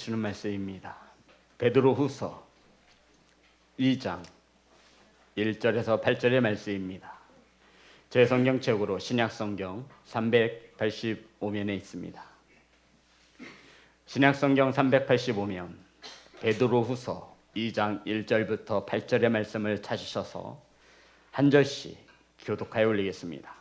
주는 말씀입니다. 베드로후서 2장 1절에서 8절의 말씀입니다. 제 성경책으로 신약성경 385면에 있습니다. 신약성경 385면 베드로후서 2장 1절부터 8절의 말씀을 찾으셔서 한 절씩 교독하여 올리겠습니다.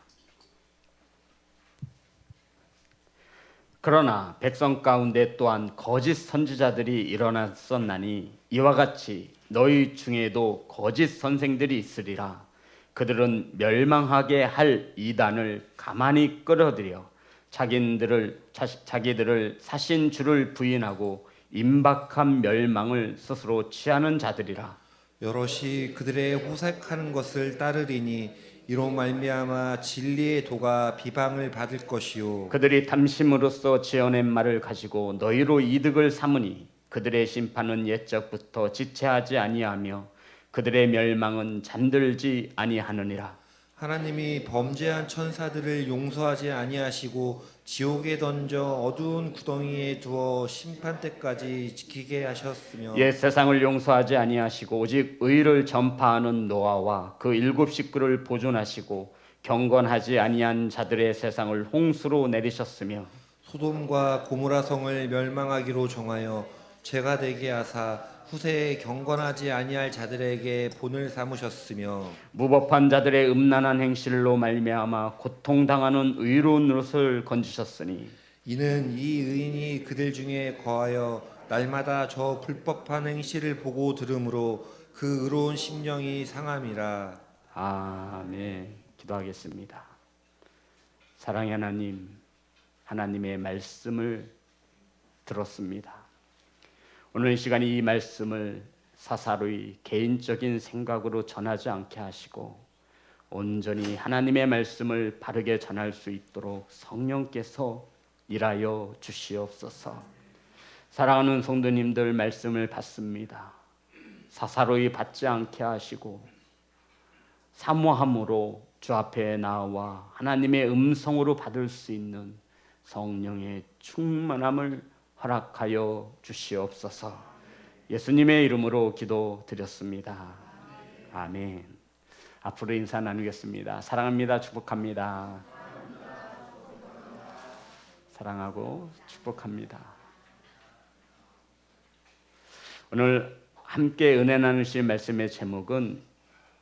그러나 백성 가운데 또한 거짓 선지자들이 일어났었나니 이와 같이 너희 중에도 거짓 선생들이 있으리라. 그들은 멸망하게 할 이단을 가만히 끌어들여 자기들을 사신 주를 부인하고 임박한 멸망을 스스로 취하는 자들이라. 여럿이 그들의 호색하는 것을 따르리니 이로 말미암아 진리의 도가 비방을 받을 것이요 그들이 탐심으로써 지어낸 말을 가지고 너희로 이득을 삼으니 그들의 심판은 옛적부터 지체하지 아니하며 그들의 멸망은 잠들지 아니하느니라. 하나님이 범죄한 천사들을 용서하지 아니하시고 지옥에 던져 어두운 구덩이에 두어 심판 때까지 지키게 하셨으며 옛 세상을 용서하지 아니하시고 오직 의를 전파하는 노아와 그 7 식구를 보존하시고 경건하지 아니한 자들의 세상을 홍수로 내리셨으며 소돔과 고모라 성을 멸망하기로 정하여 죄가 되게 하사 후세에 경건하지 아니할 자들에게 본을 삼으셨으며 무법한 자들의 음란한 행실로 말미암아 고통당하는 의로운 노릇을 건지셨으니 이는 이 의인이 그들 중에 거하여 날마다 저 불법한 행실을 보고 들으므로 그 의로운 심령이 상함이라. 아멘. 기도하겠습니다. 사랑의 하나님, 하나님의 말씀을 들었습니다. 오늘 이 시간에 이 말씀을 사사로이 개인적인 생각으로 전하지 않게 하시고 온전히 하나님의 말씀을 바르게 전할 수 있도록 성령께서 일하여 주시옵소서. 사랑하는 성도님들 말씀을 받습니다. 사사로이 받지 않게 하시고 사모함으로 주 앞에 나와 하나님의 음성으로 받을 수 있는 성령의 충만함을 허락하여 주시옵소서. 예수님의 이름으로 기도드렸습니다. 아멘. 앞으로 인사 나누겠습니다. 사랑합니다. 축복합니다. 사랑하고 축복합니다. 오늘 함께 은혜 나누실 말씀의 제목은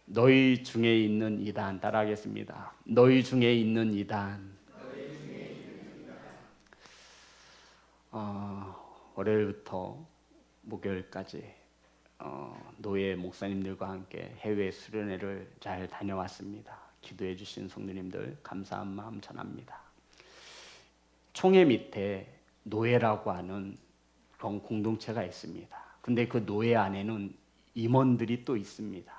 너희 중에 있는 이단. 따라하겠습니다. 너희 중에 있는 이단. 월요일부터 목요일까지 노예 목사님들과 함께 해외 수련회를 잘 다녀왔습니다. 기도해 주신 성도님들 감사한 마음 전합니다. 총회 밑에 노예라고 하는 그런 공동체가 있습니다. 근데 그 노예 안에는 임원들이 또 있습니다.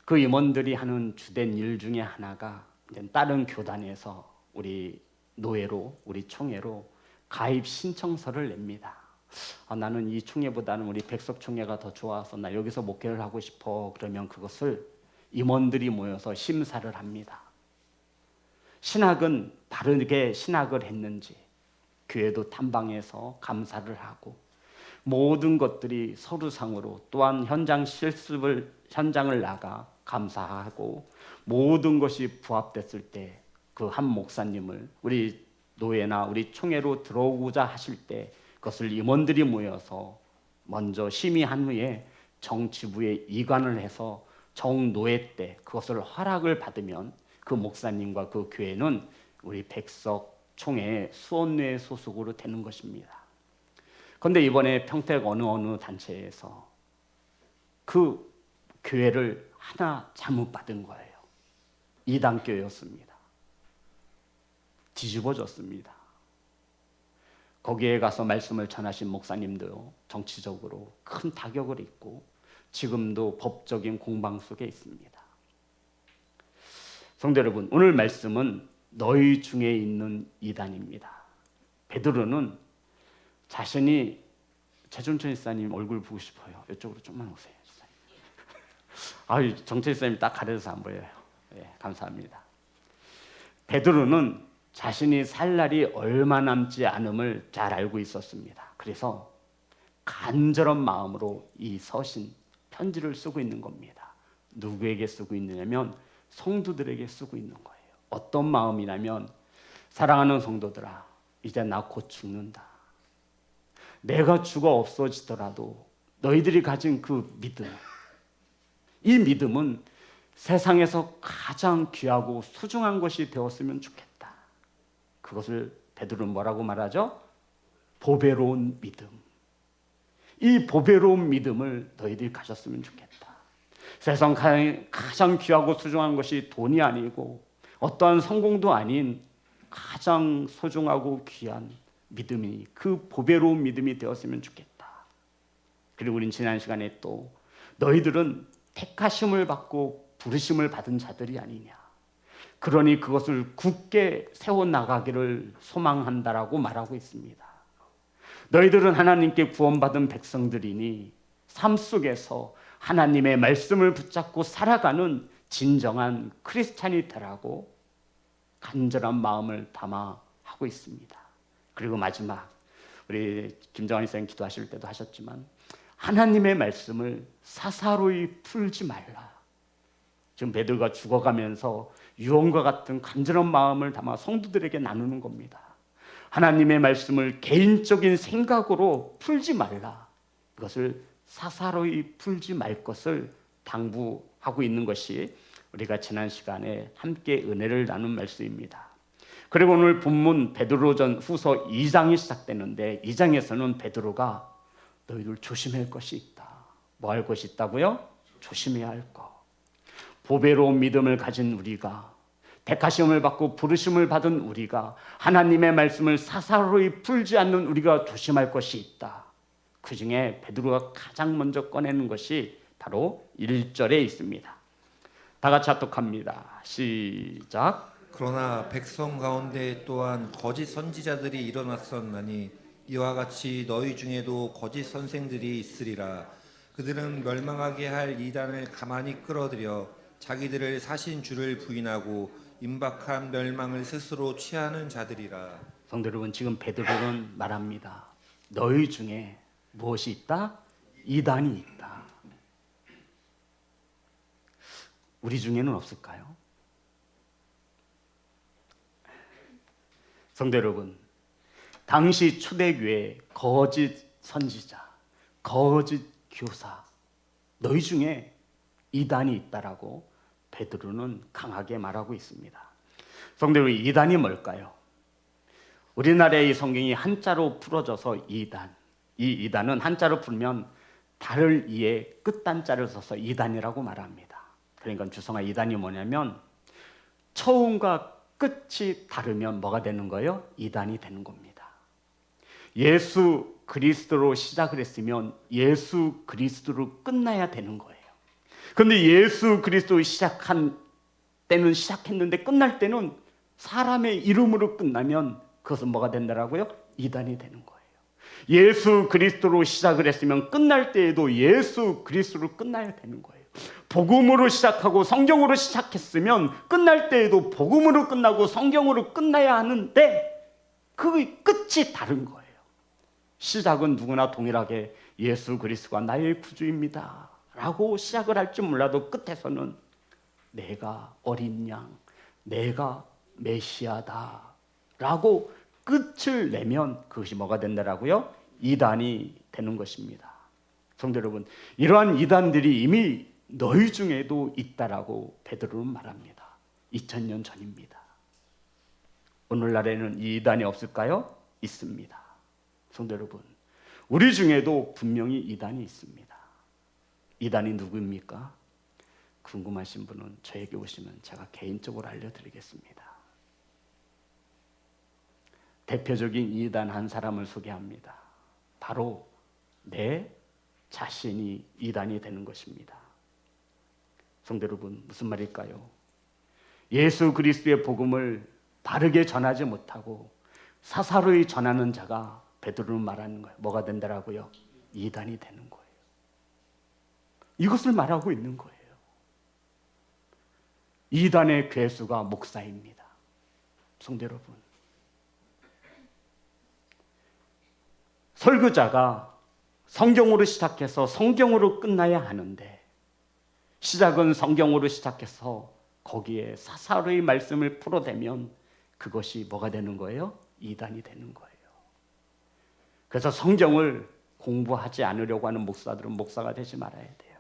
그 임원들이 하는 주된 일 중에 하나가 다른 교단에서 우리 노예로, 우리 총회로 가입 신청서를 냅니다. 나는 이 총회보다는 우리 백석 총회가 더 좋아서 나 여기서 목회를 하고 싶어. 그러면 그것을 임원들이 모여서 심사를 합니다. 신학은 바르게 신학을 했는지, 교회도 탐방해서 감사를 하고, 모든 것들이 서류상으로 또한 현장을 나가 감사하고, 모든 것이 부합됐을 때 그 한 목사님을 우리 노예나 우리 총회로 들어오고자 하실 때 그것을 임원들이 모여서 먼저 심의한 후에 정치부에 이관을 해서 정노예 때 그것을 허락을 받으면 그 목사님과 그 교회는 우리 백석 총회 수원회 소속으로 되는 것입니다. 그런데 이번에 평택 어느 단체에서 그 교회를 하나 잘못 받은 거예요. 이단교회였습니다. 뒤집어졌습니다. 거기에 가서 말씀을 전하신 목사님도 정치적으로 큰 타격을 입고 지금도 법적인 공방 속에 있습니다. 성도 여러분, 오늘 말씀은 너희 중에 있는 이단입니다. 베드로는 자신이 최준천 집사님 얼굴 보고 싶어요. 이쪽으로 좀만 오세요. 정철 집사님 딱 가려서 안 보여요. 감사합니다. 베드로는 자신이 살 날이 얼마 남지 않음을 잘 알고 있었습니다. 그래서 간절한 마음으로 이 서신 편지를 쓰고 있는 겁니다. 누구에게 쓰고 있느냐면 성도들에게 쓰고 있는 거예요. 어떤 마음이냐면 사랑하는 성도들아, 이제 나 곧 죽는다. 내가 죽어 없어지더라도 너희들이 가진 그 믿음, 이 믿음은 세상에서 가장 귀하고 소중한 것이 되었으면 좋겠다. 그것을 베드로는 뭐라고 말하죠? 보배로운 믿음. 이 보배로운 믿음을 너희들이 가졌으면 좋겠다. 세상 가장 귀하고 소중한 것이 돈이 아니고 어떠한 성공도 아닌 가장 소중하고 귀한 믿음이 그 보배로운 믿음이 되었으면 좋겠다. 그리고 우린 지난 시간에 또 너희들은 택하심을 받고 부르심을 받은 자들이 아니냐. 그러니 그것을 굳게 세워나가기를 소망한다라고 말하고 있습니다. 너희들은 하나님께 구원받은 백성들이니 삶 속에서 하나님의 말씀을 붙잡고 살아가는 진정한 크리스찬이 되라고 간절한 마음을 담아 하고 있습니다. 그리고 마지막, 우리 김정환 선생님 기도하실 때도 하셨지만 하나님의 말씀을 사사로이 풀지 말라. 지금 베드로가 죽어가면서 유언과 같은 간절한 마음을 담아 성도들에게 나누는 겁니다. 하나님의 말씀을 개인적인 생각으로 풀지 말라. 그것을 사사로이 풀지 말 것을 당부하고 있는 것이 우리가 지난 시간에 함께 은혜를 나눈 말씀입니다. 그리고 오늘 본문 베드로전 후서 2장이 시작되는데 2장에서는 베드로가 너희들 조심할 것이 있다. 뭐 할 것이 있다고요? 조심해야 할 것. 보배로운 믿음을 가진 우리가, 택하심을 받고 부르심을 받은 우리가, 하나님의 말씀을 사사로이 풀지 않는 우리가 조심할 것이 있다. 그 중에 베드로가 가장 먼저 꺼내는 것이 바로 1절에 있습니다. 다 같이 합독합니다. 시작. 그러나 백성 가운데 또한 거짓 선지자들이 일어났었나니 이와 같이 너희 중에도 거짓 선생들이 있으리라. 그들은 멸망하게 할 이단을 가만히 끌어들여 자기들을 사신 주를 부인하고 임박한 멸망을 스스로 취하는 자들이라. 성도 여러분, 지금 베드로는 말합니다. 너희 중에 무엇이 있다? 이단이 있다. 우리 중에는 없을까요? 성도 여러분, 당시 초대교회 거짓 선지자, 거짓 교사, 너희 중에 이단이 있다라고 베드로는 강하게 말하고 있습니다. 성도 여러분, 이단이 뭘까요? 우리나라의 이 성경이 한자로 풀어져서 이단, 이 이단은 한자로 풀면 달을 이에 끝단자를 써서 이단이라고 말합니다. 그러니까 주성아, 이단이 뭐냐면 처음과 끝이 다르면 뭐가 되는 거예요? 이단이 되는 겁니다. 예수 그리스도로 시작을 했으면 예수 그리스도로 끝나야 되는 거예요. 그런데 예수 그리스도 시작한 때는 시작했는데 끝날 때는 사람의 이름으로 끝나면 그것은 뭐가 된다라고요? 이단이 되는 거예요. 예수 그리스도로 시작을 했으면 끝날 때에도 예수 그리스도로 끝나야 되는 거예요. 복음으로 시작하고 성경으로 시작했으면 끝날 때에도 복음으로 끝나고 성경으로 끝나야 하는데 그 끝이 다른 거예요. 시작은 누구나 동일하게 예수 그리스도가 나의 구주입니다 라고 시작을 할지 몰라도 끝에서는 내가 어린 양, 내가 메시아다 라고 끝을 내면 그것이 뭐가 된다라고요? 이단이 되는 것입니다. 성도 여러분, 이러한 이단들이 이미 너희 중에도 있다라고 베드로는 말합니다. 2000년 전입니다. 오늘날에는 이 이단이 없을까요? 있습니다. 성도 여러분, 우리 중에도 분명히 이단이 있습니다. 이단이 누구입니까? 궁금하신 분은 저에게 오시면 제가 개인적으로 알려드리겠습니다. 대표적인 이단 한 사람을 소개합니다. 바로 내 자신이 이단이 되는 것입니다. 성도 여러분, 무슨 말일까요? 예수 그리스도의 복음을 바르게 전하지 못하고 사사로이 전하는 자가 베드로는 말하는 거예요. 뭐가 된다라고요? 이단이 되는 거예요. 이것을 말하고 있는 거예요. 이단의 괴수가 목사입니다. 성도 여러분, 설교자가 성경으로 시작해서 성경으로 끝나야 하는데 시작은 성경으로 시작해서 거기에 사사로이 말씀을 풀어대면 그것이 뭐가 되는 거예요? 이단이 되는 거예요. 그래서 성경을 공부하지 않으려고 하는 목사들은 목사가 되지 말아야 돼요.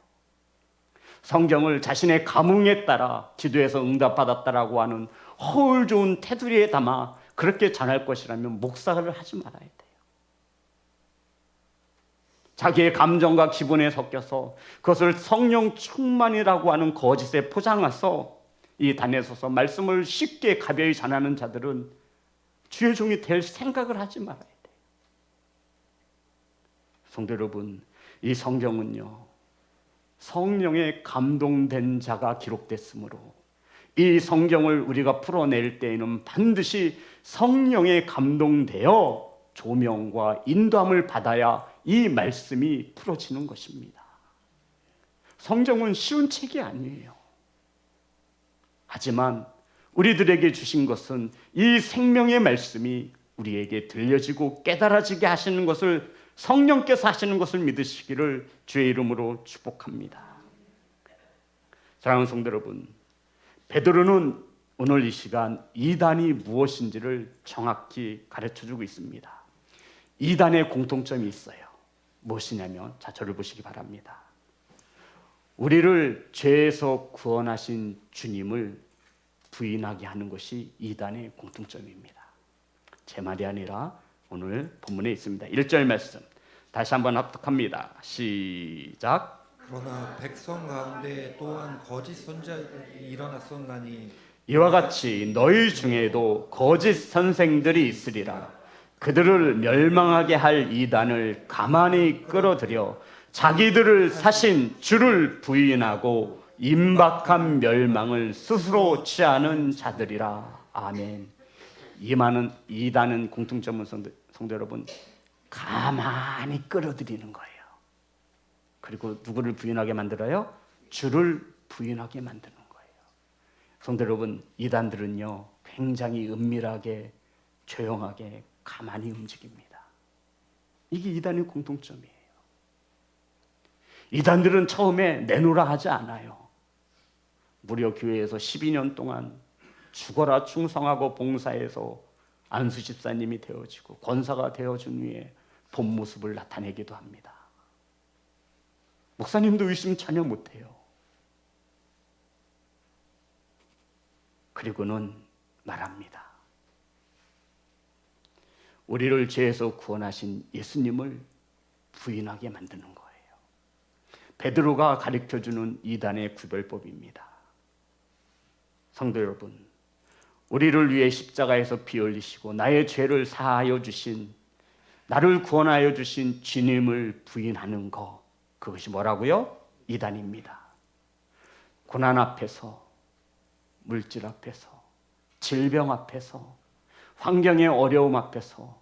성경을 자신의 감흥에 따라 기도해서 응답받았다라고 하는 허울 좋은 테두리에 담아 그렇게 전할 것이라면 목사를 하지 말아야 돼요. 자기의 감정과 기분에 섞여서 그것을 성령 충만이라고 하는 거짓에 포장해서 이 단에 서서 말씀을 쉽게 가벼이 전하는 자들은 주의 종이 될 생각을 하지 말아야 돼요. 성도 여러분, 이 성경은요 성령에 감동된 자가 기록됐으므로 이 성경을 우리가 풀어낼 때에는 반드시 성령에 감동되어 조명과 인도함을 받아야 이 말씀이 풀어지는 것입니다. 성경은 쉬운 책이 아니에요. 하지만 우리들에게 주신 것은 이 생명의 말씀이 우리에게 들려지고 깨달아지게 하시는 것을 성령께서 하시는 것을 믿으시기를 주의 이름으로 축복합니다. 사랑하는 성도 여러분, 베드로는 오늘 이 시간 이단이 무엇인지를 정확히 가르쳐주고 있습니다. 이단의 공통점이 있어요. 무엇이냐면, 자, 저를 보시기 바랍니다. 우리를 죄에서 구원하신 주님을 부인하게 하는 것이 이단의 공통점입니다. 제 말이 아니라 오늘 본문에 있습니다. 1절 말씀 다시 한번 합독합니다. 시작. 그러나 백성 가운데 또한 거짓 선지자들이 일어났었나니 이와 같이 너희 중에도 거짓 선생들이 있으리라. 그들을 멸망하게 할 이단을 가만히 끌어들여 자기들을 사신 주를 부인하고 임박한 멸망을 스스로 취하는 자들이라. 아멘. 이단은 공통점은 성도 여러분, 가만히 끌어들이는 거예요. 그리고 누구를 부인하게 만들어요? 주를 부인하게 만드는 거예요. 성도 여러분, 이단들은요 굉장히 은밀하게 조용하게 가만히 움직입니다. 이게 이단의 공통점이에요. 이단들은 처음에 내놓으라 하지 않아요. 무려 교회에서 12년 동안 죽어라 충성하고 봉사해서 안수 집사님이 되어지고 권사가 되어준 후에 본 모습을 나타내기도 합니다. 목사님도 의심 전혀 못해요. 그리고는 말합니다. 우리를 죄에서 구원하신 예수님을 부인하게 만드는 거예요. 베드로가 가르쳐주는 이단의 구별법입니다. 성도 여러분, 우리를 위해 십자가에서 피 흘리시고 나의 죄를 사하여 주신, 나를 구원하여 주신 주님을 부인하는 것, 그것이 뭐라고요? 이단입니다. 고난 앞에서, 물질 앞에서, 질병 앞에서, 환경의 어려움 앞에서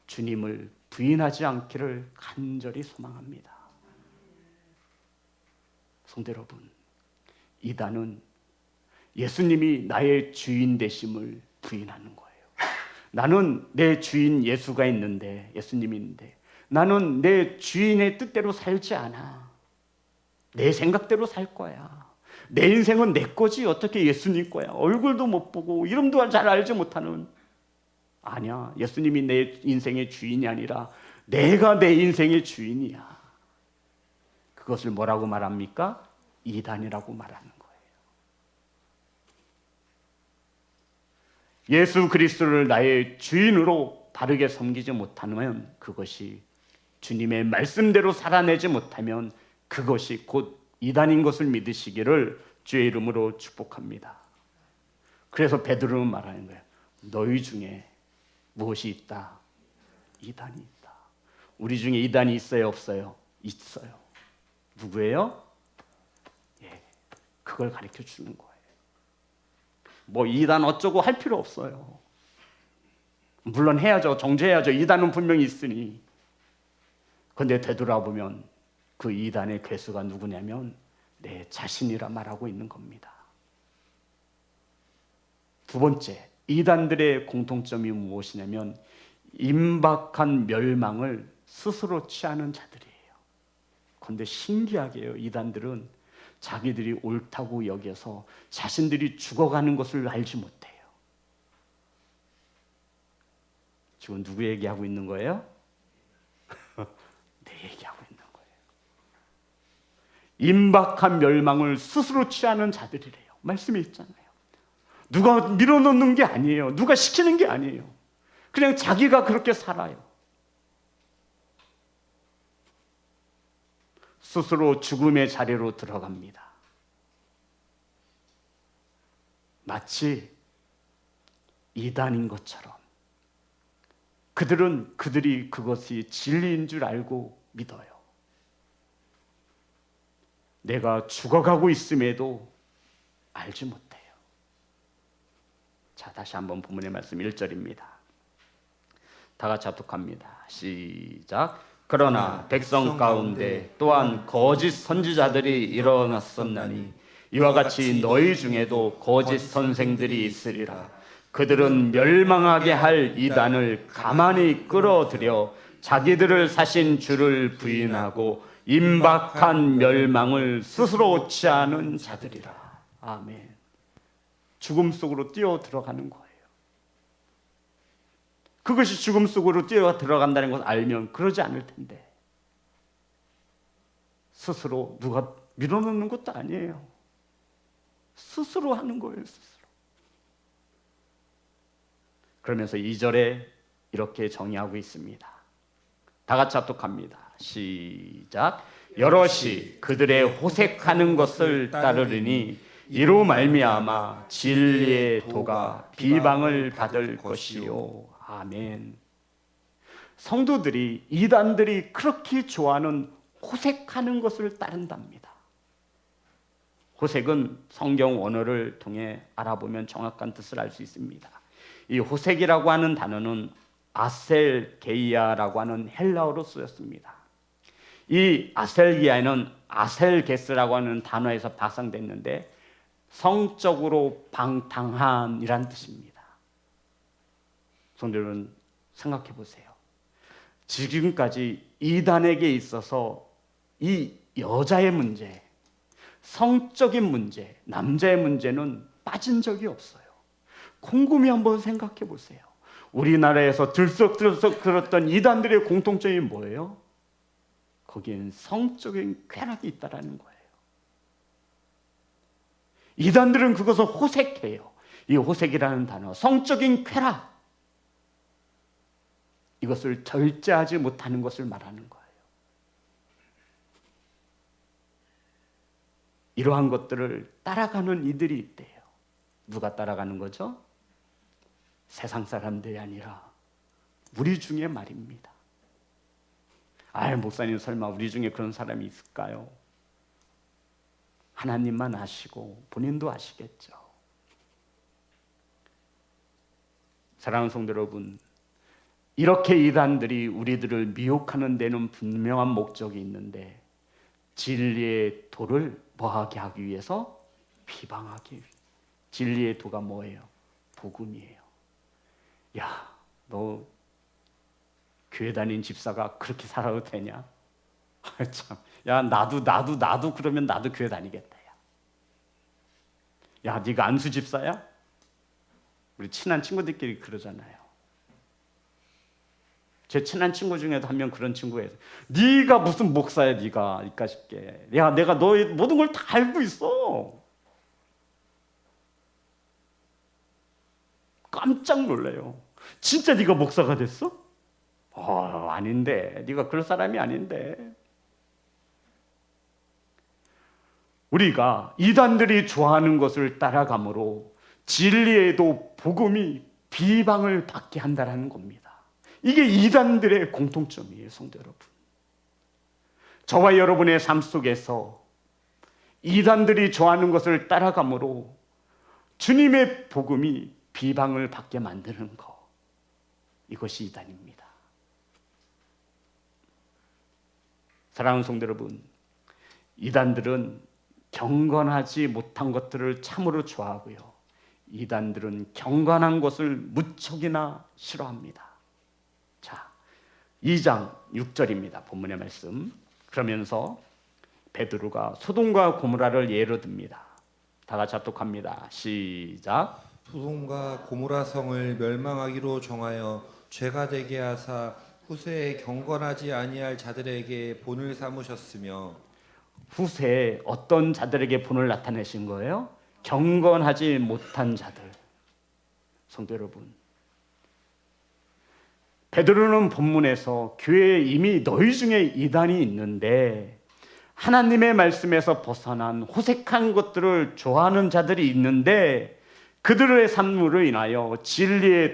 주님을 부인하지 않기를 간절히 소망합니다. 성도 여러분, 이단은 예수님이 나의 주인 되심을 부인하는 거예요. 나는 내 주인 예수가 있는데, 예수님이 있는데 나는 내 주인의 뜻대로 살지 않아. 내 생각대로 살 거야. 내 인생은 내 거지 어떻게 예수님 거야. 얼굴도 못 보고 이름도 잘 알지 못하는. 아니야, 예수님이 내 인생의 주인이 아니라 내가 내 인생의 주인이야. 그것을 뭐라고 말합니까? 이단이라고 말하는 거예요. 예수 그리스도를 나의 주인으로 바르게 섬기지 못하면, 그것이 주님의 말씀대로 살아내지 못하면 그것이 곧 이단인 것을 믿으시기를 주의 이름으로 축복합니다. 그래서 베드로는 말하는 거예요. 너희 중에 무엇이 있다? 이단이 있다. 우리 중에 이단이 있어요, 없어요? 있어요. 누구예요? 예, 그걸 가르쳐 주는 거예요. 뭐 이단 어쩌고 할 필요 없어요. 물론 해야죠. 정죄해야죠. 이단은 분명히 있으니. 그런데 되돌아보면 그 이단의 괴수가 누구냐면 내 자신이라 말하고 있는 겁니다. 두 번째, 이단들의 공통점이 무엇이냐면 임박한 멸망을 스스로 취하는 자들이에요. 그런데 신기하게요, 이단들은 자기들이 옳다고 여겨서 자신들이 죽어가는 것을 알지 못해요. 지금 누구 얘기하고 있는 거예요? 내 얘기하고 있는 거예요. 임박한 멸망을 스스로 취하는 자들이래요. 말씀에 있잖아요. 누가 밀어넣는 게 아니에요. 누가 시키는 게 아니에요. 그냥 자기가 그렇게 살아요. 스스로 죽음의 자리로 들어갑니다. 마치 이단인 것처럼 그들이 그것이 진리인 줄 알고 믿어요. 내가 죽어가고 있음에도 알지 못해요. 자, 다시 한번 본문의 말씀 1절입니다. 다 같이 합독합니다. 시작. 그러나 백성 가운데 또한 거짓 선지자들이 일어났었나니 이와 같이 너희 중에도 거짓 선생들이 있으리라. 그들은 멸망하게 할 이단을 가만히 끌어들여 자기들을 사신 주를 부인하고 임박한 멸망을 스스로 취하는 자들이라. 아멘. 죽음 속으로 뛰어 들어가는 거예요. 그것이 죽음 속으로 뛰어 들어간다는 것을 알면 그러지 않을 텐데, 스스로 누가 밀어넣는 것도 아니에요. 스스로 하는 거예요. 스스로. 그러면서 2절에 이렇게 정의하고 있습니다. 다 같이 합독합니다. 시작. 여럿이 그들의 호색하는 것을 따르리니 이로 말미암아 진리의 도가 비방을 받을 것이요. 아멘. 성도들이, 이단들이 그렇게 좋아하는 호색하는 것을 따른답니다. 호색은 성경 원어를 통해 알아보면 정확한 뜻을 알 수 있습니다. 이 호색이라고 하는 단어는 아셀게이아라고 하는 헬라어로 쓰였습니다. 이 아셀게이아는 아셀게스라고 하는 단어에서 파생됐는데 성적으로 방탕한이란 뜻입니다. 성도 여러분, 생각해 보세요. 지금까지 이단에게 있어서 이 여자의 문제, 성적인 문제, 남자의 문제는 빠진 적이 없어요. 곰곰이 한번 생각해 보세요. 우리나라에서 들썩들썩 들었던 이단들의 공통점이 뭐예요? 거기엔 성적인 쾌락이 있다라는 거예요. 이단들은 그것을 호색해요. 이 호색이라는 단어, 성적인 쾌락, 이것을 절제하지 못하는 것을 말하는 거예요. 이러한 것들을 따라가는 이들이 있대요. 누가 따라가는 거죠? 세상 사람들이 아니라 우리 중에 말입니다. 목사님, 설마 우리 중에 그런 사람이 있을까요? 하나님만 아시고 본인도 아시겠죠. 사랑하는 성도 여러분, 이렇게 이단들이 우리들을 미혹하는 데는 분명한 목적이 있는데, 진리의 도를 뭐하게 하기 위해서? 비방하기 위해. 진리의 도가 뭐예요? 복음이에요. 야, 너 교회 다닌 집사가 그렇게 살아도 되냐? 참, 야, 나도 그러면 나도 교회 다니겠다. 야, 네가 안수 집사야? 우리 친한 친구들끼리 그러잖아요. 제 친한 친구 중에도 한 명 그런 친구가 있어요. 네가 무슨 목사야, 네가 이까짓게. 야, 내가 너의 모든 걸 다 알고 있어. 깜짝 놀래요. 진짜 네가 목사가 됐어? 아닌데. 네가 그럴 사람이 아닌데. 우리가 이단들이 좋아하는 것을 따라감으로 진리에도 복음이 비방을 받게 한다는 겁니다. 이게 이단들의 공통점이에요, 성도 여러분. 저와 여러분의 삶 속에서 이단들이 좋아하는 것을 따라감으로 주님의 복음이 비방을 받게 만드는 것, 이것이 이단입니다. 사랑하는 성도 여러분, 이단들은 경건하지 못한 것들을 참으로 좋아하고요, 이단들은 경건한 것을 무척이나 싫어합니다. 자, 2장 6절입니다. 본문의 말씀. 그러면서 베드로가 소돔과 고모라를 예로 듭니다. 다 같이 합독합니다. 시작. 소돔과 고모라 성을 멸망하기로 정하여 죄가 되게 하사 후세에 경건하지 아니할 자들에게 본을 삼으셨으며. 후세에 어떤 자들에게 본을 나타내신 거예요? 경건하지 못한 자들. 성도 여러분, 베드로는 본문에서 교회에 이미 너희 중에 이단이 있는데 하나님의 말씀에서 벗어난 호색한 것들을 좋아하는 자들이 있는데 그들의 삶으로 인하여 진리의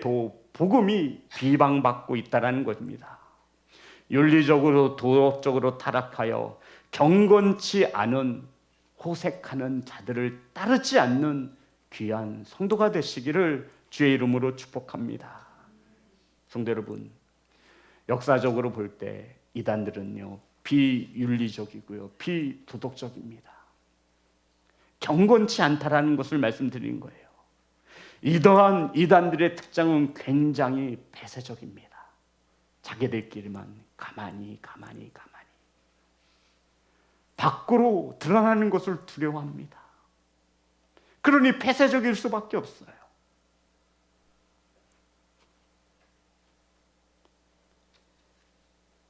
복음이 비방받고 있다는 것입니다. 윤리적으로 도덕적으로 타락하여 경건치 않은 호색하는 자들을 따르지 않는 귀한 성도가 되시기를 주의 이름으로 축복합니다. 성도 여러분, 역사적으로 볼 때 이단들은요 비윤리적이고요 비도덕적입니다. 경건치 않다라는 것을 말씀드린 거예요. 이러한 이단들의 특징은 굉장히 폐쇄적입니다. 자기들끼리만 가만히 밖으로 드러나는 것을 두려워합니다. 그러니 폐쇄적일 수밖에 없어요.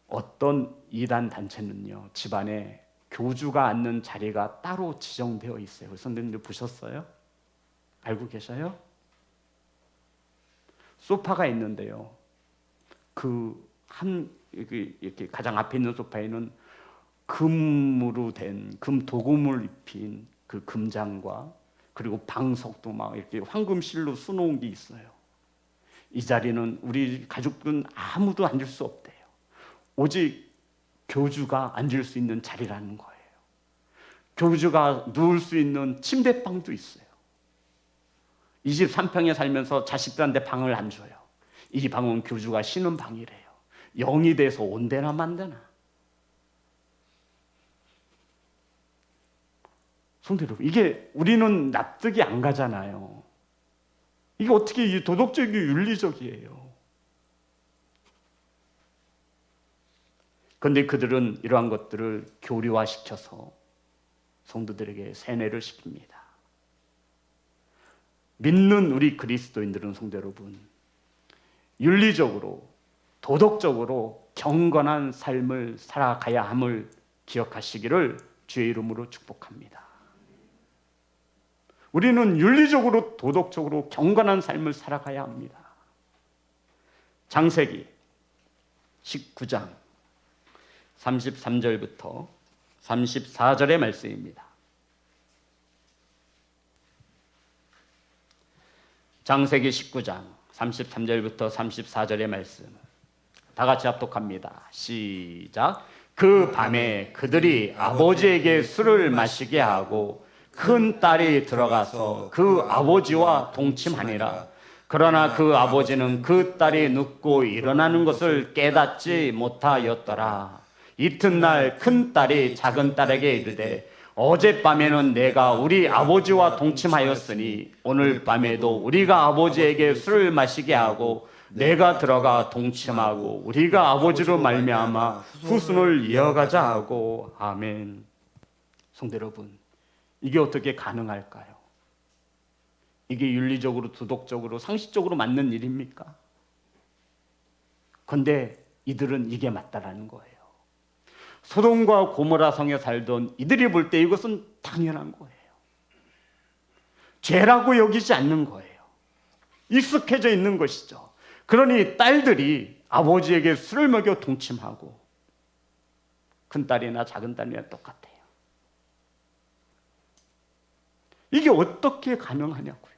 어떤 이단 단체는요 집안에 교주가 앉는 자리가 따로 지정되어 있어요. 선생님들 보셨어요? 알고 계셔요? 소파가 있는데요. 이렇게 가장 앞에 있는 소파에는 금으로 된 금 도금을 입힌 그 금장과 그리고 방석도 막 이렇게 황금실로 수놓은 게 있어요. 이 자리는 우리 가족들은 아무도 앉을 수 없대요. 오직 교주가 앉을 수 있는 자리라는 거예요. 교주가 누울 수 있는 침대방도 있어요. 이 집 3평에 살면서 자식들한테 방을 안 줘요. 이 방은 교주가 쉬는 방이래요. 영이 돼서 온대나 만대나. 성도 여러분, 이게 우리는 납득이 안 가잖아요. 이게 어떻게 도덕적이고 윤리적이에요. 그런데 그들은 이러한 것들을 교리화시켜서 성도들에게 세뇌를 시킵니다. 믿는 우리 그리스도인들은 성도 여러분, 윤리적으로 도덕적으로 경건한 삶을 살아가야 함을 기억하시기를 주의 이름으로 축복합니다. 우리는 윤리적으로 도덕적으로 경건한 삶을 살아가야 합니다. 창세기 19장 33절부터 34절의 말씀입니다. 창세기 19장 33절부터 34절의 말씀 다 같이 합독합니다. 시작. 그 밤에 그들이 아버지에게 술을 마시게 하고 큰 딸이 들어가서 그 아버지와 동침하니라. 그러나 그 아버지는 그 딸이 눕고 일어나는 것을 깨닫지 못하였더라. 이튿날 큰 딸이 작은 딸에게 이르되 어젯밤에는 내가 우리 아버지와 동침하였으니 오늘 밤에도 우리가 아버지에게 술을 마시게 하고 내가 들어가 동침하고 우리가 아버지로 말미암아 후손을 이어가자 하고. 아멘. 성도 여러분, 이게 어떻게 가능할까요? 이게 윤리적으로 도덕적으로 상식적으로 맞는 일입니까? 그런데 이들은 이게 맞다라는 거예요. 소돔과 고모라 성에 살던 이들이 볼 때 이것은 당연한 거예요. 죄라고 여기지 않는 거예요. 익숙해져 있는 것이죠. 그러니 딸들이 아버지에게 술을 먹여 동침하고 큰딸이나 작은딸이나 똑같아요. 이게 어떻게 가능하냐고요.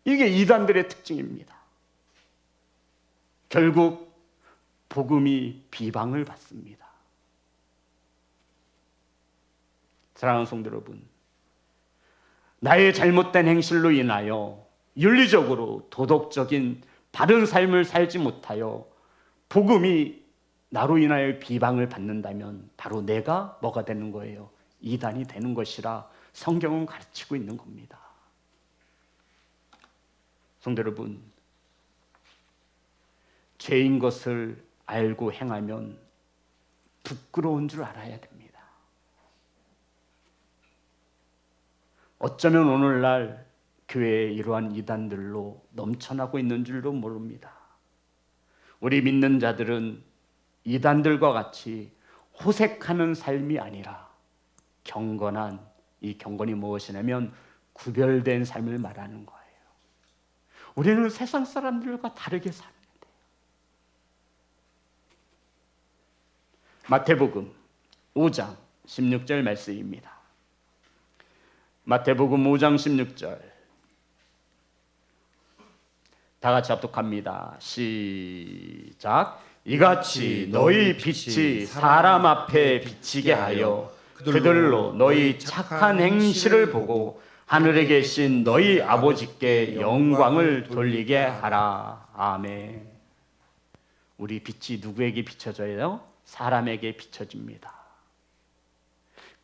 이게 이단들의 특징입니다. 결국 복음이 비방을 받습니다. 사랑하는 성도 여러분, 나의 잘못된 행실로 인하여 윤리적으로 도덕적인 바른 삶을 살지 못하여 복음이 나로 인하여 비방을 받는다면 바로 내가 뭐가 되는 거예요? 이단이 되는 것이라 성경은 가르치고 있는 겁니다. 성도 여러분, 죄인 것을 알고 행하면 부끄러운 줄 알아야 됩니다. 어쩌면 오늘날 교회에 이러한 이단들로 넘쳐나고 있는 줄도 모릅니다. 우리 믿는 자들은 이단들과 같이 호색하는 삶이 아니라 경건한, 이 경건이 무엇이냐면 구별된 삶을 말하는 거예요. 우리는 세상 사람들과 다르게 사는 거예요. 마태복음 5장 16절 말씀입니다. 마태복음 5장 16절 다 같이 합독합니다. 시작. 이같이 너희 빛이 사람 앞에 비치게 하여 그들로 너희 착한 행실을 보고 하늘에 계신 너희 아버지께 영광을 돌리게 하라. 아멘. 우리 빛이 누구에게 비춰져요? 사람에게 비춰집니다.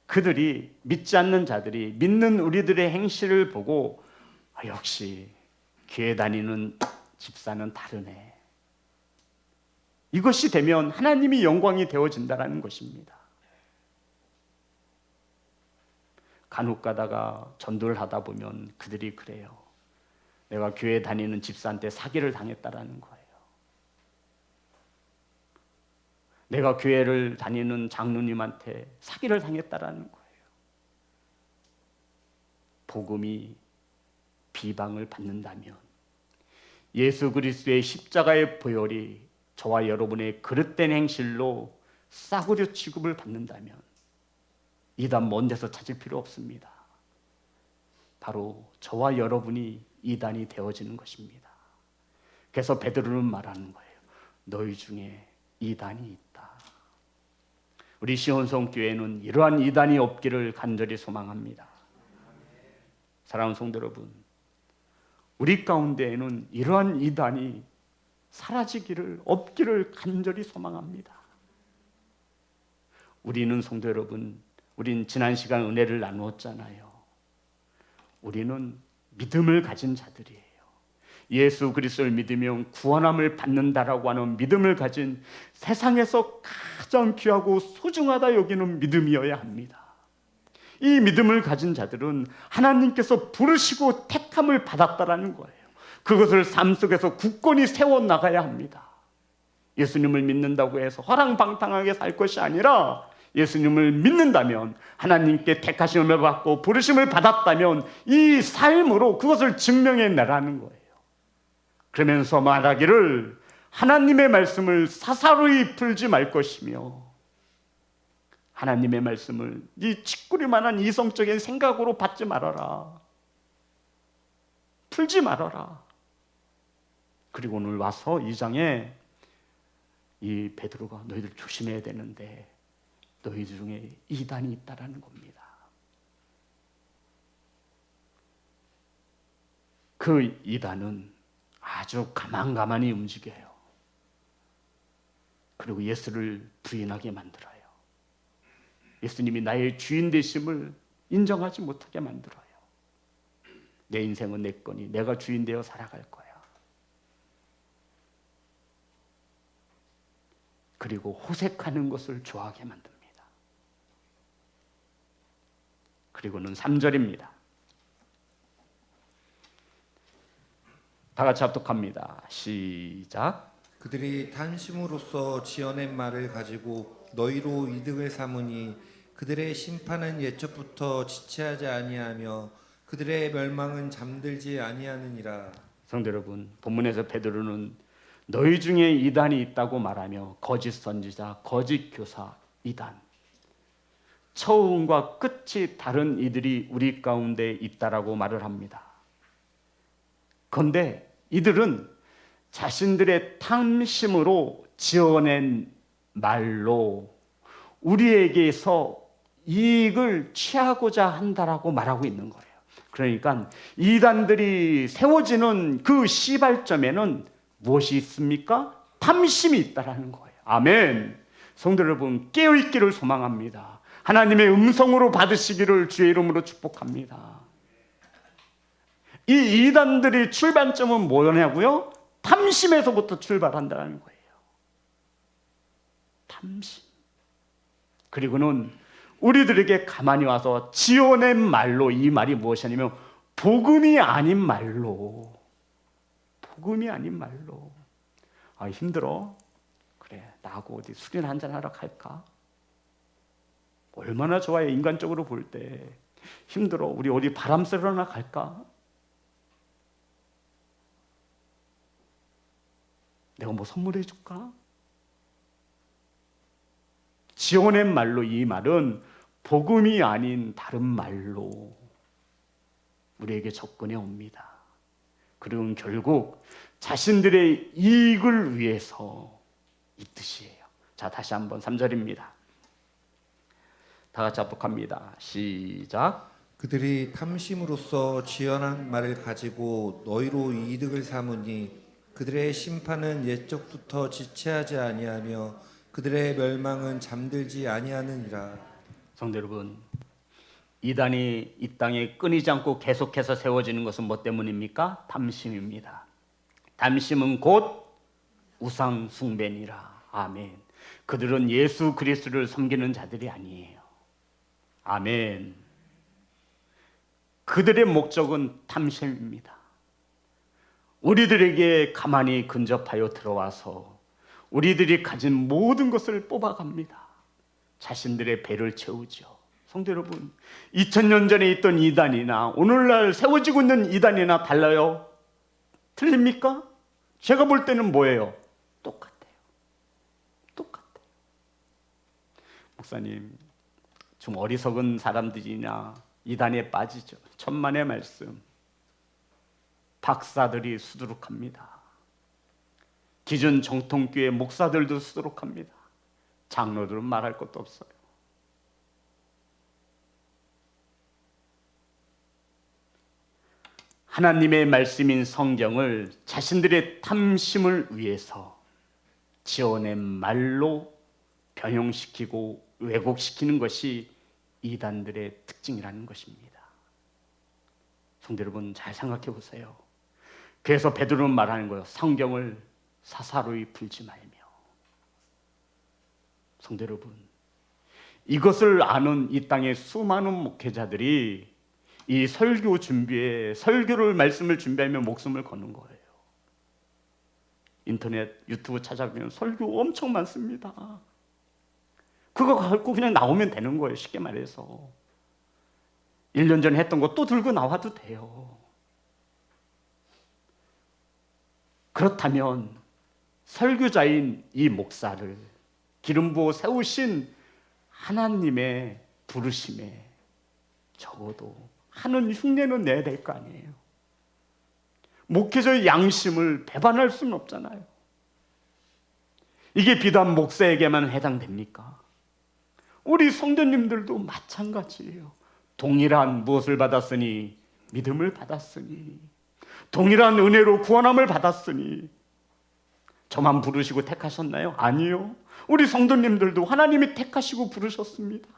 그들이, 믿지 않는 자들이 믿는 우리들의 행실을 보고 역시 교회 다니는 집사는 다르네. 이것이 되면 하나님이 영광이 되어진다는 것입니다. 간혹 가다가 전도를 하다 보면 그들이 그래요. 내가 교회 다니는 집사한테 사기를 당했다라는 거예요. 내가 교회를 다니는 장로님한테 사기를 당했다라는 거예요. 복음이 비방을 받는다면, 예수 그리스도의 십자가의 보혈이 저와 여러분의 그릇된 행실로 싸구려 취급을 받는다면 이단 먼 데서 찾을 필요 없습니다. 바로 저와 여러분이 이단이 되어지는 것입니다. 그래서 베드로는 말하는 거예요. 너희 중에 이단이 있다. 우리 시온성 교회는 이러한 이단이 없기를 간절히 소망합니다. 사랑하는 성도 여러분, 우리 가운데에는 이러한 이단이 사라지기를, 없기를 간절히 소망합니다. 우리는 성도 여러분, 우린 지난 시간 은혜를 나누었잖아요. 우리는 믿음을 가진 자들이에요. 예수 그리스도를 믿으면 구원함을 받는다라고 하는 믿음을 가진, 세상에서 가장 귀하고 소중하다 여기는 믿음이어야 합니다. 이 믿음을 가진 자들은 하나님께서 부르시고 택함을 받았다라는 거예요. 그것을 삶 속에서 굳건히 세워나가야 합니다. 예수님을 믿는다고 해서 허랑방탕하게 살 것이 아니라, 예수님을 믿는다면, 하나님께 택하심을 받고 부르심을 받았다면 이 삶으로 그것을 증명해 내라는 거예요. 그러면서 말하기를 하나님의 말씀을 사사로이 풀지 말 것이며, 하나님의 말씀을 이 치꾸리만한 이성적인 생각으로 받지 말아라. 풀지 말아라. 그리고 오늘 와서 이 장에 이 베드로가 너희들 조심해야 되는데 너희 중에 이단이 있다라는 겁니다. 그 이단은 아주 가만가만히 움직여요. 그리고 예수를 부인하게 만들어요. 예수님이 나의 주인 되심을 인정하지 못하게 만들어요. 내 인생은 내 거니 내가 주인 되어 살아갈 거야. 그리고 호색하는 것을 좋아하게 만듭니다. 그리고는 3절입니다. 다 같이 합독합니다. 시작. 그들이 탄심으로써 지어낸 말을 가지고 너희로 이득을 삼으니 그들의 심판은 예적부터 지체하지 아니하며 그들의 멸망은 잠들지 아니하느니라. 성도 여러분, 본문에서 베드로는 너희 중에 이단이 있다고 말하며 거짓 선지자, 거짓 교사, 이단, 처음과 끝이 다른 이들이 우리 가운데 있다라고 말을 합니다. 그런데 이들은 자신들의 탐심으로 지어낸 말로 우리에게서 이익을 취하고자 한다라고 말하고 있는 거예요. 그러니까 이단들이 세워지는 그 시발점에는 무엇이 있습니까? 탐심이 있다라는 거예요. 아멘. 성도 여러분, 깨어있기를 소망합니다. 하나님의 음성으로 받으시기를 주의 이름으로 축복합니다. 이 이단들의 출발점은 뭐냐고요? 탐심에서부터 출발한다는 거예요. 탐심. 그리고는 우리들에게 가만히 와서 지어낸 말로, 이 말이 무엇이냐면 복음이 아닌 말로, 복음이 아닌 말로. 아, 힘들어? 그래, 나하고 어디 술이나 한잔 하러 갈까? 얼마나 좋아요. 인간적으로 볼 때. 힘들어, 우리 어디 바람 쐬러나 갈까? 내가 뭐 선물해 줄까? 지어낸 말로, 이 말은 복음이 아닌 다른 말로 우리에게 접근해 옵니다. 그리고 결국 자신들의 이익을 위해서 이 뜻이에요. 자, 다시 한번 3절입니다. 다 같이 합독합니다. 시작. 그들이 탐심으로써 지어난 말을 가지고 너희로 이득을 삼으니 그들의 심판은 옛적부터 지체하지 아니하며 그들의 멸망은 잠들지 아니하느니라. 성도 여러분, 이단이 이 땅에 끊이지 않고 계속해서 세워지는 것은 뭐 때문입니까? 탐심입니다. 탐심은 곧 우상 숭배니라. 아멘. 그들은 예수 그리스도를 섬기는 자들이 아니에요. 아멘. 그들의 목적은 탐심입니다. 우리들에게 가만히 근접하여 들어와서 우리들이 가진 모든 것을 뽑아갑니다. 자신들의 배를 채우죠. 성도 여러분, 2000년 전에 있던 이단이나 오늘날 세워지고 있는 이단이나 달라요? 틀립니까? 제가 볼 때는 뭐예요? 똑같아요. 똑같아요. 목사님, 좀 어리석은 사람들이나 이단에 빠지죠. 천만의 말씀. 박사들이 수두룩합니다. 기존 정통교회 목사들도 수두룩합니다. 장로들은 말할 것도 없어요. 하나님의 말씀인 성경을 자신들의 탐심을 위해서 지어낸 말로 변형시키고 왜곡시키는 것이 이단들의 특징이라는 것입니다. 성도 여러분, 잘 생각해 보세요. 그래서 베드로는 말하는 거예요. 성경을 사사로이 풀지 말며. 성도 여러분, 이것을 아는 이 땅의 수많은 목회자들이 이 설교 준비에, 설교를 말씀을 준비하며 목숨을 거는 거예요. 인터넷, 유튜브 찾아보면 설교 엄청 많습니다. 그거 갖고 그냥 나오면 되는 거예요. 쉽게 말해서 1년 전에 했던 거 또 들고 나와도 돼요. 그렇다면 설교자인 이 목사를 기름 부어 세우신 하나님의 부르심에 적어도 하는 흉내는 내야 될 거 아니에요. 목회자의 양심을 배반할 수는 없잖아요. 이게 비단 목사에게만 해당됩니까? 우리 성도님들도 마찬가지예요. 동일한 무엇을 받았으니? 믿음을 받았으니. 동일한 은혜로 구원함을 받았으니. 저만 부르시고 택하셨나요? 아니요. 우리 성도님들도 하나님이 택하시고 부르셨습니다.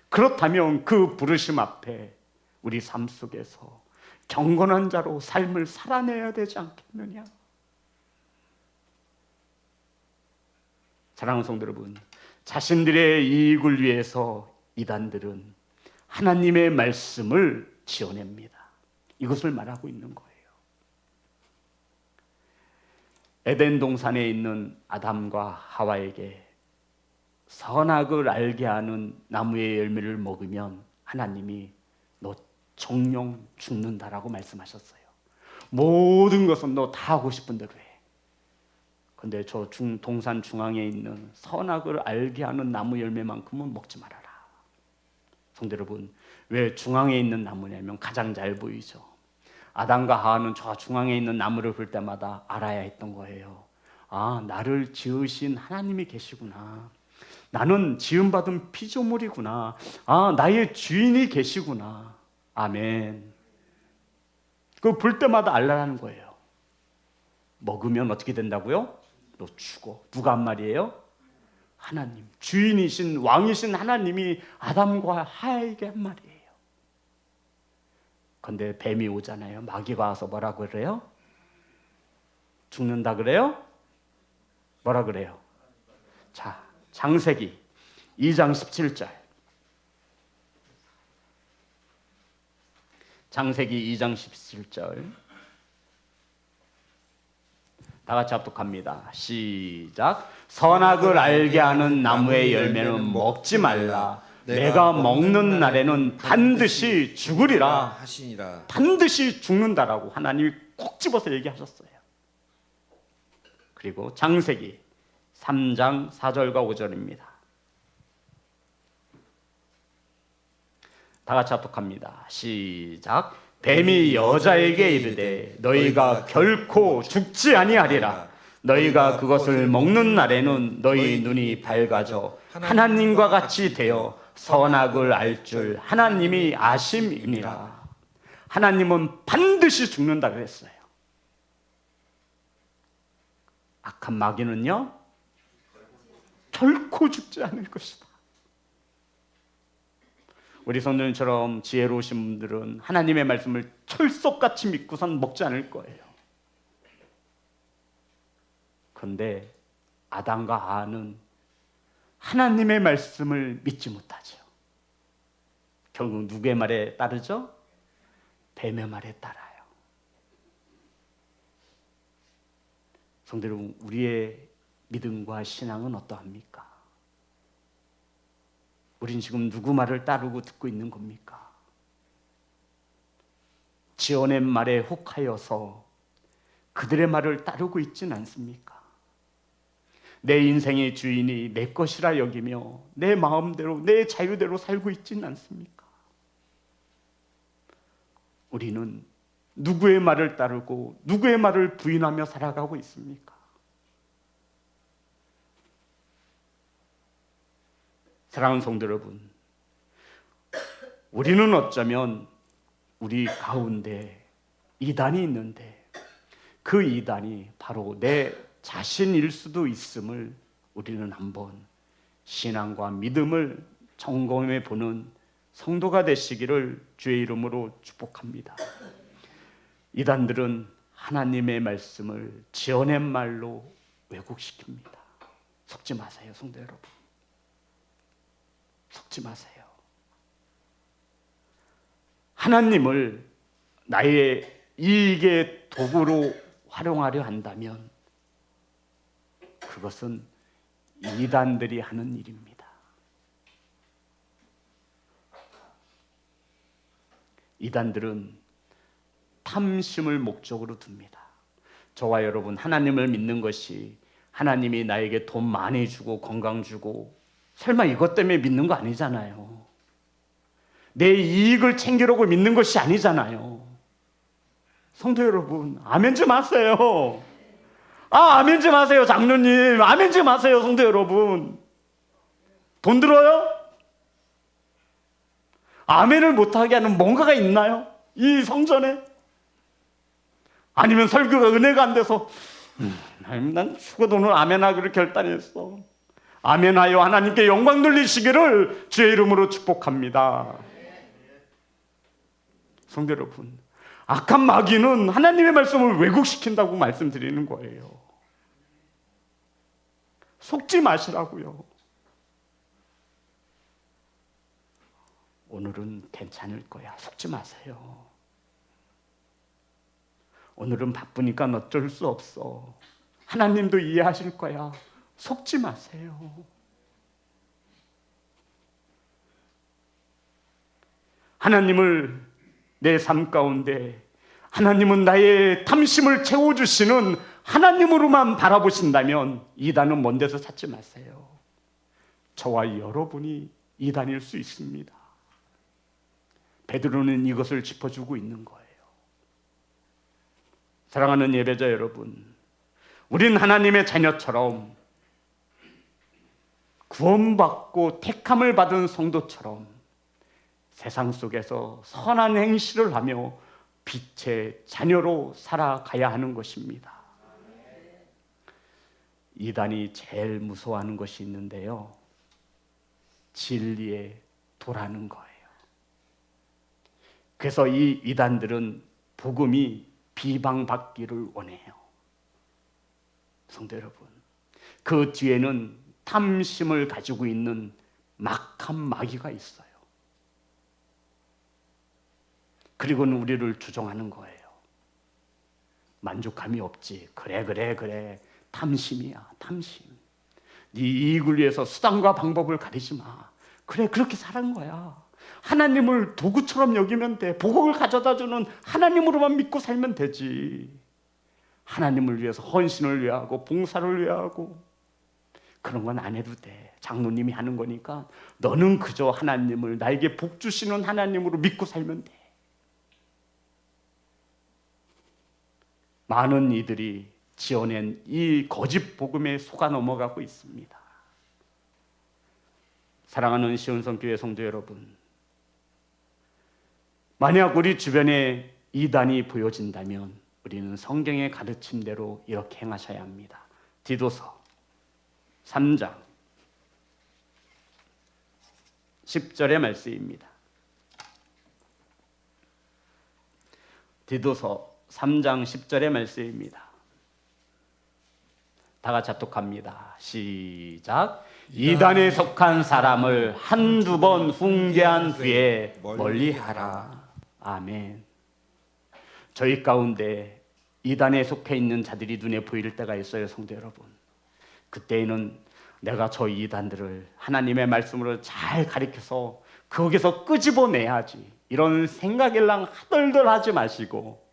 그렇다면 그 부르심 앞에 우리 삶 속에서 경건한 자로 삶을 살아내야 되지 않겠느냐? 사랑하는 성도 여러분, 자신들의 이익을 위해서 이단들은 하나님의 말씀을 지어냅니다. 이것을 말하고 있는 거예요. 에덴 동산에 있는 아담과 하와에게 선악을 알게 하는 나무의 열매를 먹으면 하나님이 너 정령 죽는다라고 말씀하셨어요. 모든 것은 너 다 하고 싶은 대로 해. 근데 저 동산 중앙에 있는 선악을 알게 하는 나무 열매만큼은 먹지 말아라. 성도 여러분, 왜 중앙에 있는 나무냐면 가장 잘 보이죠. 아담과 하와는 저 중앙에 있는 나무를 볼 때마다 알아야 했던 거예요. 아, 나를 지으신 하나님이 계시구나. 나는 지음받은 피조물이구나. 아, 나의 주인이 계시구나. 아멘. 그거 볼 때마다 알라라는 거예요. 먹으면 어떻게 된다고요? 너 죽어. 누가 한 말이에요? 하나님. 주인이신 왕이신 하나님이 아담과 하와에게 한 말이에요. 근데 뱀이 오잖아요. 마귀가 와서 뭐라 그래요? 죽는다 그래요? 뭐라 그래요? 자, 창세기 2장 17절. 창세기 2장 17절. 다 같이 합독합니다. 시작. 선악을 알게 하는 나무의 열매는 먹지 말라. 내가 먹는 날에는 반드시 죽으리라 하시니라. 반드시 죽는다라고 하나님이 콕 집어서 얘기하셨어요. 그리고 창세기 3장 4절과 5절입니다. 다 같이 합독합니다. 시작. 뱀이 여자에게 이르되 너희가 결코 죽지 아니하리라. 너희가 그것을 먹는 날에는 너희 눈이 밝아져 하나님과 같이 되어 선악을 알 줄 하나님이 아심이니라. 하나님은 반드시 죽는다 그랬어요. 악한 마귀는요 결코 죽지 않을 것이다. 우리 성도님처럼 지혜로우신 분들은 하나님의 말씀을 철석같이 믿고선 먹지 않을 거예요. 그런데 아담과 하와는 하나님의 말씀을 믿지 못하죠. 결국 누구의 말에 따르죠? 뱀의 말에 따라요. 성도 여러분, 우리의 믿음과 신앙은 어떠합니까? 우린 지금 누구 말을 따르고 듣고 있는 겁니까? 지어낸 말에 혹하여서 그들의 말을 따르고 있지는 않습니까? 내 인생의 주인이 내 것이라 여기며 내 마음대로 내 자유대로 살고 있지는 않습니까? 우리는 누구의 말을 따르고 누구의 말을 부인하며 살아가고 있습니까? 사랑하는 성도 여러분, 우리는 어쩌면 우리 가운데 이단이 있는데 그 이단이 바로 내 자신일 수도 있음을 우리는 한번 신앙과 믿음을 점검해 보는 성도가 되시기를 주의 이름으로 축복합니다. 이단들은 하나님의 말씀을 지어낸 말로 왜곡시킵니다. 속지 마세요, 성도 여러분. 속지 마세요. 하나님을 나의 이익의 도구로 활용하려 한다면 그것은 이단들이 하는 일입니다. 이단들은 탐심을 목적으로 둡니다. 저와 여러분, 하나님을 믿는 것이 하나님이 나에게 돈 많이 주고 건강 주고 설마 이것 때문에 믿는 거 아니잖아요. 내 이익을 챙기려고 믿는 것이 아니잖아요. 성도 여러분, 아멘 좀 하세요. 아멘 좀 하세요, 장로님. 아멘 좀 하세요, 성도 여러분. 돈 들어요? 아멘을 못하게 하는 뭔가가 있나요? 이 성전에? 아니면 설교가 은혜가 안 돼서 난 죽어도 오늘 아멘하기로 결단했어. 아멘하여 하나님께 영광 돌리시기를 주의 이름으로 축복합니다. 성도 여러분, 악한 마귀는 하나님의 말씀을 왜곡시킨다고 말씀드리는 거예요. 속지 마시라고요. 오늘은 괜찮을 거야. 속지 마세요. 오늘은 바쁘니까 어쩔 수 없어. 하나님도 이해하실 거야. 속지 마세요. 하나님을 내 삶 가운데 하나님은 나의 탐심을 채워주시는 하나님으로만 바라보신다면 이단은 먼 데서 찾지 마세요. 저와 여러분이 이단일 수 있습니다. 베드로는 이것을 짚어주고 있는 거예요. 사랑하는 예배자 여러분, 우린 하나님의 자녀처럼 구원받고 택함을 받은 성도처럼 세상 속에서 선한 행실을 하며 빛의 자녀로 살아가야 하는 것입니다. 이단이 제일 무서워하는 것이 있는데요, 진리에 도라는 거예요. 그래서 이 이단들은 복음이 비방받기를 원해요. 성도 여러분, 그 뒤에는 탐심을 가지고 있는 막한 마귀가 있어요. 그리고는 우리를 주종하는 거예요. 만족감이 없지. 그래. 탐심이야, 탐심. 네 이익을 위해서 수단과 방법을 가리지 마. 그래, 그렇게 사는 거야. 하나님을 도구처럼 여기면 돼. 복을 가져다주는 하나님으로만 믿고 살면 되지. 하나님을 위해서 헌신을 위하고 봉사를 위하고 그런 건 안 해도 돼. 장로님이 하는 거니까 너는 그저 하나님을 나에게 복 주시는 하나님으로 믿고 살면 돼. 많은 이들이 지어낸 이 거짓 복음에 속아 넘어가고 있습니다. 사랑하는 시온성교회 성도 여러분, 만약 우리 주변에 이단이 보여진다면 우리는 성경의 가르침대로 이렇게 행하셔야 합니다. 디도서 3장 10절의 말씀입니다. 디도서 3장 10절의 말씀입니다. 다 같이 합독합니다. 시작. 이단에 속한 사람을 한두 번 훈계한 후에 멀리하라. 아멘. 저희 가운데 이단에 속해 있는 자들이 눈에 보일 때가 있어요, 성도 여러분. 그때에는 내가 저 이단들을 하나님의 말씀으로 잘 가르쳐서 거기서 끄집어내야지, 이런 생각일랑 하덜덜 하지 마시고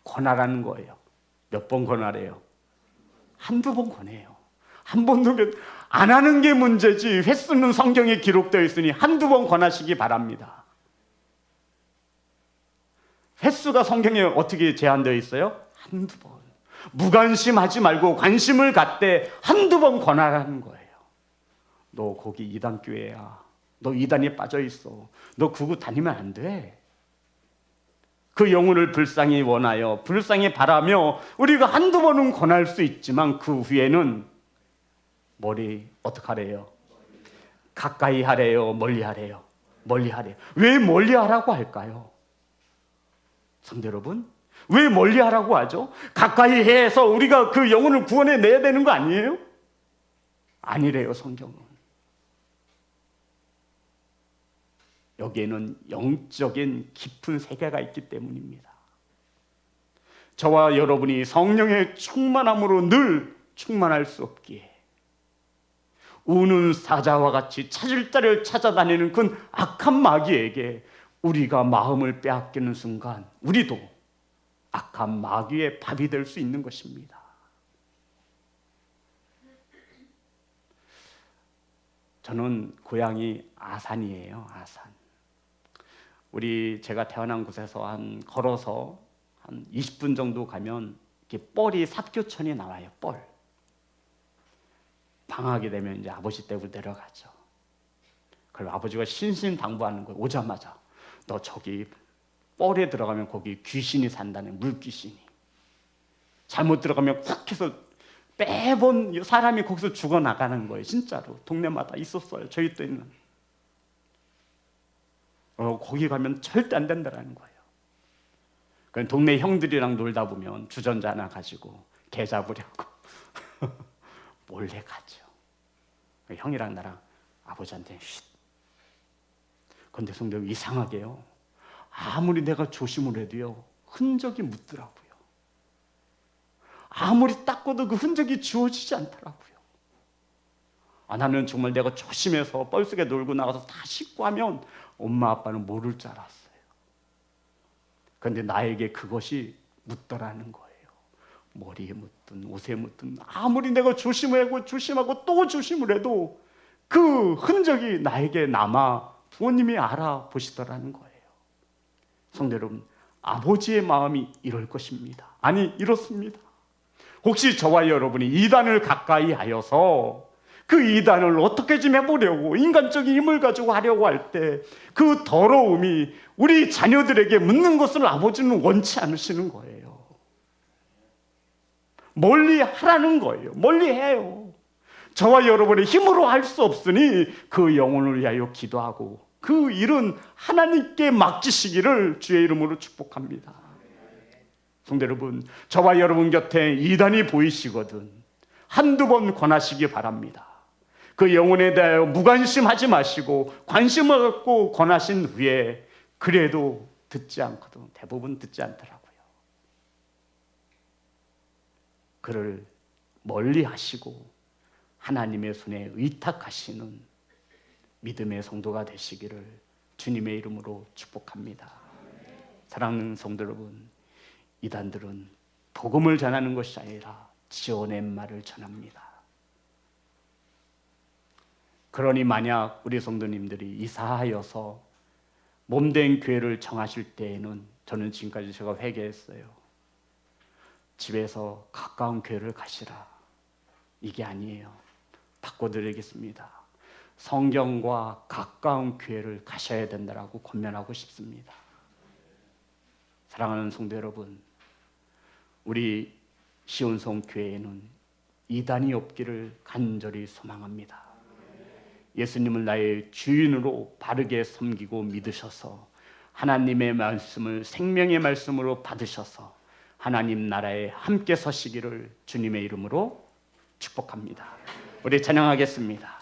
권하라는 거예요. 몇 번 권하래요? 한두 번 권해요. 한 번도 안 하는 게 문제지, 횟수는 성경에 기록되어 있으니 한두 번 권하시기 바랍니다. 횟수가 성경에 어떻게 제한되어 있어요? 한두 번. 무관심하지 말고 관심을 갖되 한두 번 권하라는 거예요. 너 거기 이단 교회야. 너 이단에 빠져 있어. 너 그거 다니면 안 돼. 그 영혼을 불쌍히 원하여 불쌍히 바라며 우리가 한두 번은 권할 수 있지만 그 후에는 어떻게 하래요? 가까이 하래요? 멀리 하래요? 멀리 하래요. 왜 멀리 하라고 할까요? 성도 여러분, 왜 멀리 하라고 하죠? 가까이 해서 우리가 그 영혼을 구원해 내야 되는 거 아니에요? 아니래요, 성경은. 여기에는 영적인 깊은 세계가 있기 때문입니다. 저와 여러분이 성령의 충만함으로 늘 충만할 수 없기에 우는 사자와 같이 찾을 자를 찾아다니는 그 악한 마귀에게 우리가 마음을 빼앗기는 순간 우리도 악한 마귀의 밥이 될 수 있는 것입니다. 저는 고향이 아산이에요. 아산. 제가 태어난 곳에서 걸어서 한 20분 정도 가면 이렇게 뻘이 삽교천이 나와요. 뻘. 방학이 되면 이제 아버지 댁으로 내려가죠. 그리고 아버지가 신신당부하는 거예요. 오자마자 너 저기 뻘에 들어가면 거기 귀신이 산다는, 물귀신이. 잘못 들어가면 쿡 해서 매번 사람이 거기서 죽어나가는 거예요. 진짜로 동네마다 있었어요. 저희 때는. 거기 가면 절대 안 된다는 거예요. 그러니까 동네 형들이랑 놀다 보면 주전자 하나 가지고 개 잡으려고 몰래 가죠. 형이랑 나랑 아버지한테 쉿. 근데 성도 이상하게요, 아무리 내가 조심을 해도요 흔적이 묻더라고요. 아무리 닦아도 그 흔적이 지워지지 않더라고요. 나는 정말 내가 조심해서 뻘속에 놀고 나가서 다 씻고 하면 엄마 아빠는 모를 줄 알았어요. 그런데 나에게 그것이 묻더라는 거예요. 머리에 묻든 옷에 묻든 아무리 내가 조심하고 또 조심을 해도 그 흔적이 나에게 남아 부모님이 알아보시더라는 거예요. 성도 여러분, 아버지의 마음이 이럴 것입니다. 아니, 이렇습니다. 혹시 저와 여러분이 이단을 가까이 하여서 그 이단을 어떻게 좀 해보려고 인간적인 힘을 가지고 하려고 할 때 그 더러움이 우리 자녀들에게 묻는 것을 아버지는 원치 않으시는 거예요. 멀리 하라는 거예요. 멀리 해요. 저와 여러분의 힘으로 할 수 없으니 그 영혼을 위하여 기도하고 그 일은 하나님께 맡기시기를 주의 이름으로 축복합니다. 성도 여러분, 저와 여러분 곁에 이단이 보이시거든 한두 번 권하시기 바랍니다. 그 영혼에 대하여 무관심하지 마시고 관심을 갖고 권하신 후에 그래도 듣지 않거든. 대부분 듣지 않더라고요. 그를 멀리 하시고 하나님의 손에 의탁하시는 믿음의 성도가 되시기를 주님의 이름으로 축복합니다. 사랑하는 성도 여러분, 이단들은 복음을 전하는 것이 아니라 지원의 말을 전합니다. 그러니 만약 우리 성도님들이 이사하여서 몸된 교회를 정하실 때에는 저는 지금까지 제가 회개했어요. 집에서 가까운 교회를 가시라. 이게 아니에요. 바꿔드리겠습니다. 성경과 가까운 교회를 가셔야 된다고 권면하고 싶습니다. 사랑하는 성도 여러분, 우리 시온성 교회에는 이단이 없기를 간절히 소망합니다. 예수님을 나의 주인으로 바르게 섬기고 믿으셔서 하나님의 말씀을 생명의 말씀으로 받으셔서 하나님 나라에 함께 서시기를 주님의 이름으로 축복합니다. 우리 찬양하겠습니다.